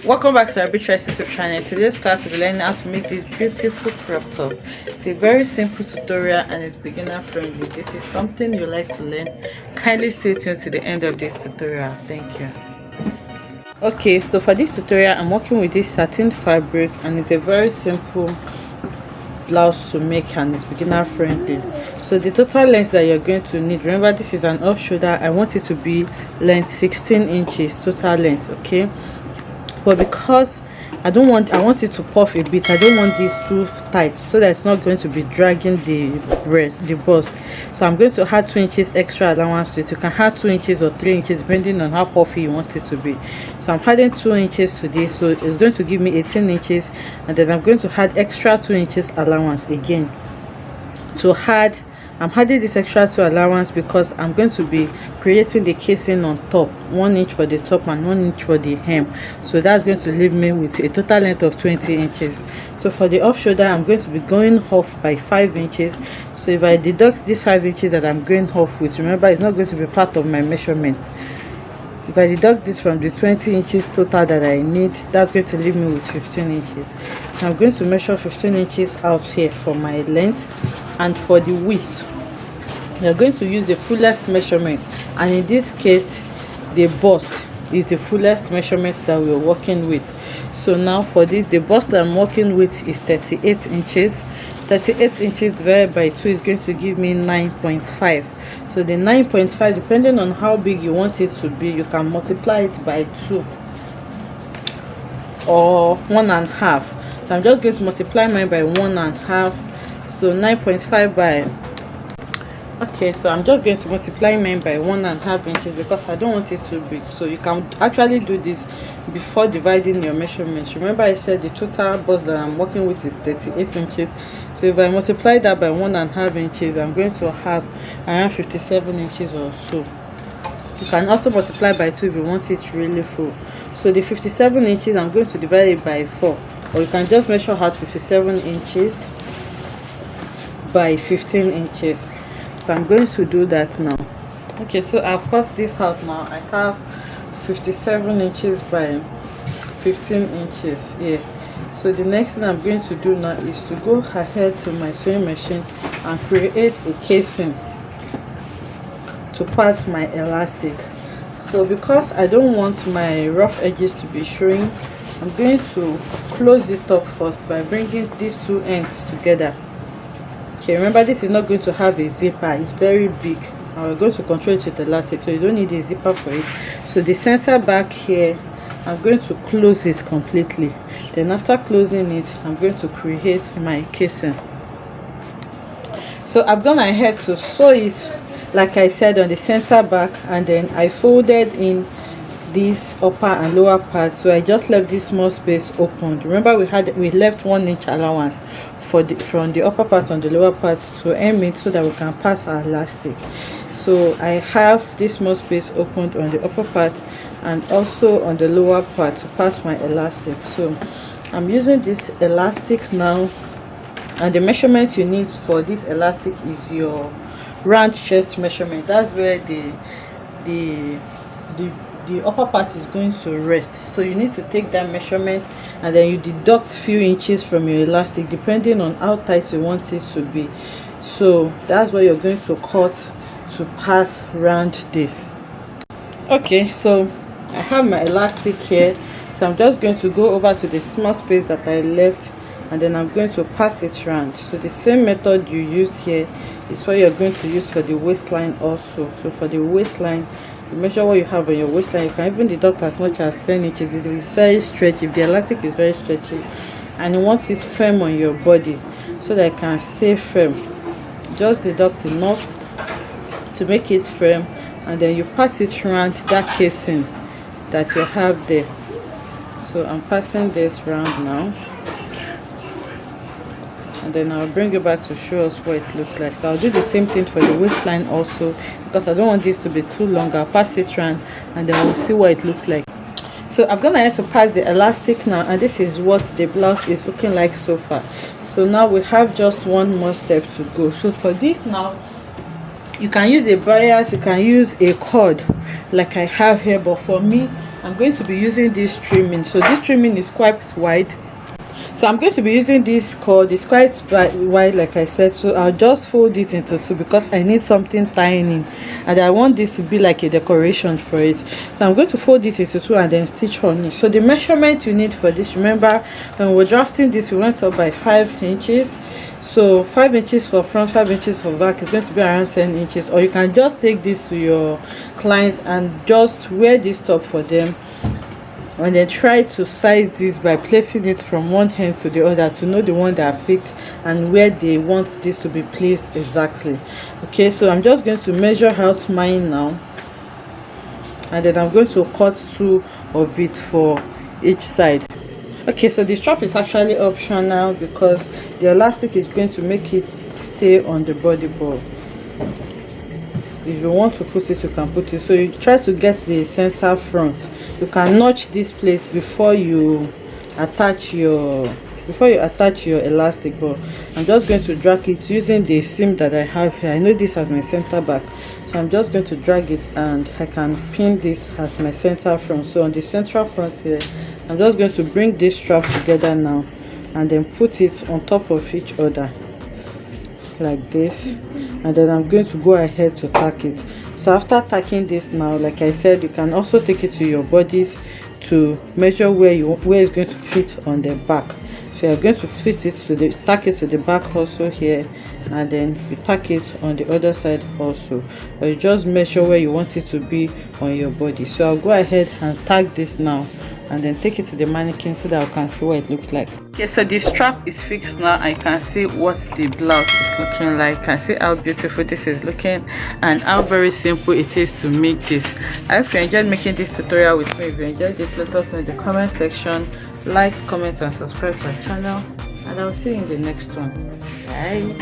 Welcome back to our Beatrice YouTube channel. Today's class will be learning how to make this beautiful crop top. It's a very simple tutorial and it's beginner friendly. This is something you like to learn. Kindly stay tuned to the end of this tutorial. Thank you. Okay, so for this tutorial I'm working with this satin fabric and it's a very simple blouse to make and it's beginner friendly. So the total length that you're going to need, remember this is an off shoulder, I want it to be length 16 inches total length, okay? But because I want it to puff a bit, I don't want this too tight so that it's not going to be dragging the bust. So I'm going to add 2 inches extra allowance to it. You can add 2 inches or 3 inches depending on how puffy you want it to be. So I'm adding 2 inches to this, so it's going to give me 18 inches, and then I'm going to add extra 2 inches allowance again to add. I'm adding this extra 2 allowance because I'm going to be creating the casing on top, 1 inch for the top and 1 inch for the hem. So that's going to leave me with a total length of 20 inches. So for the off shoulder, I'm going to be going off by 5 inches. So if I deduct this 5 inches that I'm going off with, remember it's not going to be part of my measurement. If I deduct this from the 20 inches total that I need, that's going to leave me with 15 inches. So I'm going to measure 15 inches out here for my length. And for the width, you're going to use the fullest measurement, and in this case the bust is the fullest measurement that we're working with. So now for this, the bust that I'm working with is 38 inches. 38 inches divided by 2 is going to give me 9.5. so the 9.5, depending on how big you want it to be, you can multiply it by 2 or 1.5. So I'm just going to multiply mine by 1.5. So 9.5 by, okay, so I'm just going to multiply mine by 1.5 inches because I don't want it too big. So you can actually do this before dividing your measurements. Remember I said the total bust that I'm working with is 38 inches. So if I multiply that by 1.5 inches, I'm going to have around 57 inches or so. You can also multiply by 2 if you want it really full. So the 57 inches, I'm going to divide it by 4, or you can just measure out 57 inches by 15 inches. So I'm going to do that now. Okay, so I've cut this out now. I have 57 inches by 15 inches here. So the next thing I'm going to do now is to go ahead to my sewing machine and create a casing to pass my elastic. So because I don't want my rough edges to be showing, I'm going to close it up first by bringing these 2 ends together. Okay, remember this is not going to have a zipper, it's very big, and we're going to control it with elastic, so you don't need a zipper for it. So the center back here, I'm going to close it completely. Then after closing it, I'm going to create my casing. So I've gone ahead to sew it like I said on the center back, and then I folded in this upper and lower part. So I just left this small space open. Remember we left 1 inch allowance for from the upper part on the lower part to hem it so that we can pass our elastic. So I have this small space opened on the upper part and also on the lower part to pass my elastic. So I'm using this elastic now, and the measurement you need for this elastic is your round chest measurement. That's where the upper part is going to rest. So you need to take that measurement and then you deduct few inches from your elastic depending on how tight you want it to be. So that's what you're going to cut to pass around this. Okay, so I have my elastic here, so I'm just going to go over to the small space that I left, and then I'm going to pass it around. So the same method you used here is what you're going to use for the waistline also. So for the waistline, you measure what you have on your waistline. You can even deduct as much as 10 inches. It is very stretchy. If the elastic is very stretchy and you want it firm on your body so that it can stay firm, just deduct enough to make it firm, and then you pass it around that casing that you have there. So I'm passing this around now, and then I'll bring it back to show us what it looks like. So I'll do the same thing for the waistline also, because I don't want this to be too long. I'll pass it around and then we'll see what it looks like. So I'm gonna have to pass the elastic now, and this is what the blouse is looking like so far. So now we have just one more step to go. So for this now, you can use a bias, you can use a cord like I have here, but for me I'm going to be using this trimming. So this trimming is quite wide, so I'm going to be using this cord. It's quite wide, like I said, so I'll just fold it into two because I need something tiny and I want this to be like a decoration for it. So I'm going to fold it into two and then stitch on it. So the measurement you need for this, remember when we're drafting this, we went up by 5 inches. So 5 inches for front, 5 inches for back is going to be around 10 inches. Or you can just take this to your client and just wear this top for them, and then try to size this by placing it from one hand to the other to know the one that fits and where they want this to be placed exactly. Okay, so I'm just going to measure out mine now, and then I'm going to cut 2 of it for each side. Okay, so the strap is actually optional because the elastic is going to make it stay on the body ball. If you want to put it, you can put it. So you try to get the center front. You can notch this place before you attach your elastic, but I'm just going to drag it using the seam that I have here. I know this as my center back, so I'm just going to drag it and I can pin this as my center front. So on the central front here, I'm just going to bring this strap together now and then put it on top of each other like this, and then I'm going to go ahead to tack it. So after tacking this now, like I said, you can also take it to your bodies to measure where it's going to fit on the back. So you're going to fit it to the tack it to the back also here, and then you tack it on the other side also, or you just measure where you want it to be on your body. So I'll go ahead and tag this now and then take it to the mannequin so that I can see what it looks like. Okay, so the strap is fixed now. I can see what the blouse is looking like. I can see how beautiful this is looking and how very simple it is to make this. I hope you enjoyed making this tutorial with me. If you enjoyed it, let us know in the comment section. Like, comment and subscribe to our channel, and I'll see you in the next one. Bye.